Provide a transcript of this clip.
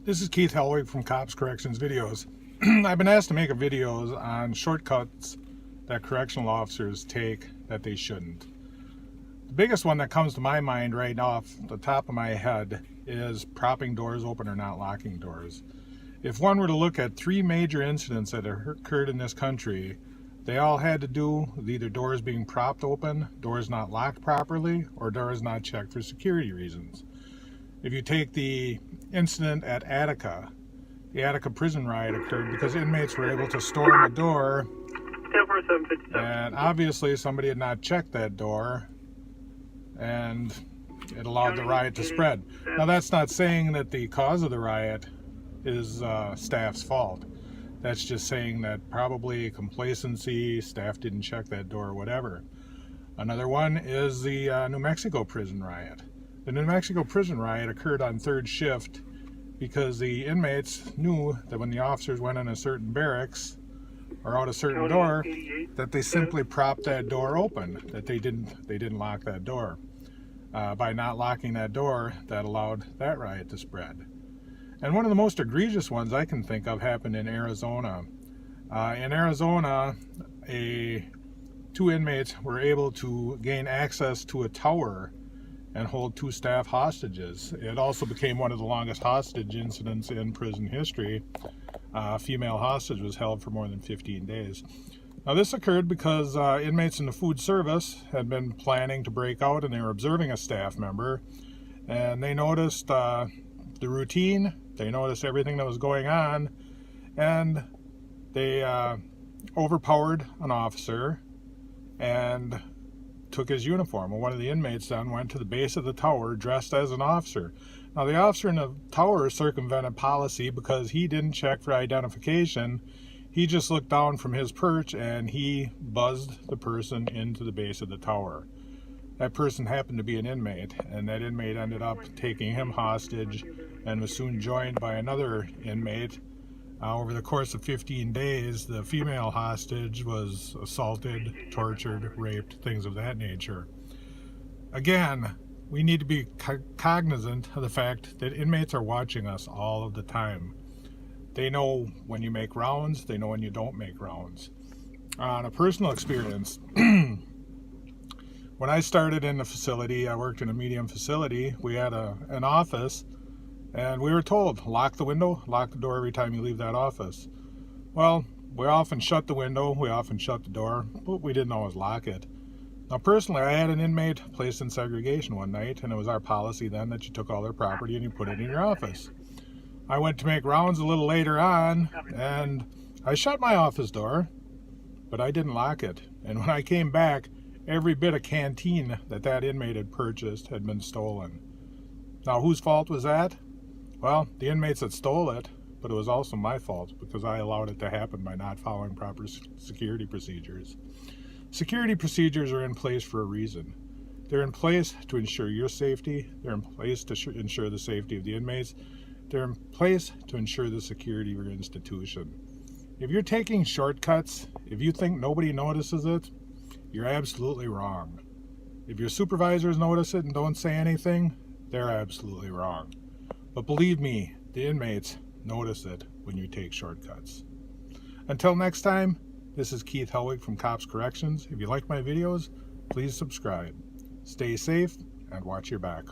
This is Keith Helwig from Cops Corrections Videos. I've been asked to make videos on shortcuts that correctional officers take that they shouldn't. The biggest one that comes to my mind right off the top of my head is propping doors open or not locking doors. If one were to look at 3 major incidents that occurred in this country, they all had to do with either doors being propped open, doors not locked properly, or doors not checked for security reasons. If you take the incident at Attica, the Attica prison riot occurred because inmates were able to storm a door, and obviously somebody had not checked that door, and it allowed the riot to spread. Now, that's not saying that the cause of the riot is staff's fault. That's just saying that probably complacency, staff didn't check that door or whatever. Another one is the New Mexico prison riot. The New Mexico prison riot occurred on 3rd shift because the inmates knew that when the officers went in a certain barracks or out a certain door, that they simply propped that door open, that they didn't lock that door. By not locking that door, that allowed that riot to spread. And one of the most egregious ones I can think of happened in Arizona. In Arizona, 2 inmates were able to gain access to a tower and hold 2 staff hostages. It also became one of the longest hostage incidents in prison history. A female hostage was held for more than 15 days. Now, this occurred because inmates in the food service had been planning to break out, and they were observing a staff member, and they noticed the routine, they noticed everything that was going on, and they overpowered an officer and took his uniform. Well, one of the inmates then went to the base of the tower dressed as an officer. Now, the officer in the tower circumvented policy because he didn't check for identification. He just looked down from his perch and he buzzed the person into the base of the tower. That person happened to be an inmate, and that inmate ended up taking him hostage and was soon joined by another inmate. Over the course of 15 days, the female hostage was assaulted, tortured, raped, things of that nature. Again, we need to be cognizant of the fact that inmates are watching us all of the time. They know when you make rounds, they know when you don't make rounds. On a personal experience, when I started in the facility, I worked in a medium facility. We had an office, and we were told, lock the window, lock the door every time you leave that office. Well, we often shut the window, we often shut the door, but we didn't always lock it. Now, personally, I had an inmate placed in segregation one night, and it was our policy then that you took all their property and you put it in your office. I went to make rounds a little later on, and I shut my office door, but I didn't lock it. And when I came back, every bit of canteen that inmate had purchased had been stolen. Now, whose fault was that? Well, the inmates that stole it, but it was also my fault because I allowed it to happen by not following proper security procedures. Security procedures are in place for a reason. They're in place to ensure your safety. They're in place to ensure the safety of the inmates. They're in place to ensure the security of your institution. If you're taking shortcuts, if you think nobody notices it, you're absolutely wrong. If your supervisors notice it and don't say anything, they're absolutely wrong. But believe me, the inmates notice it when you take shortcuts. Until next time, this is Keith Helwig from Cops Corrections. If you like my videos, please subscribe. Stay safe and watch your back.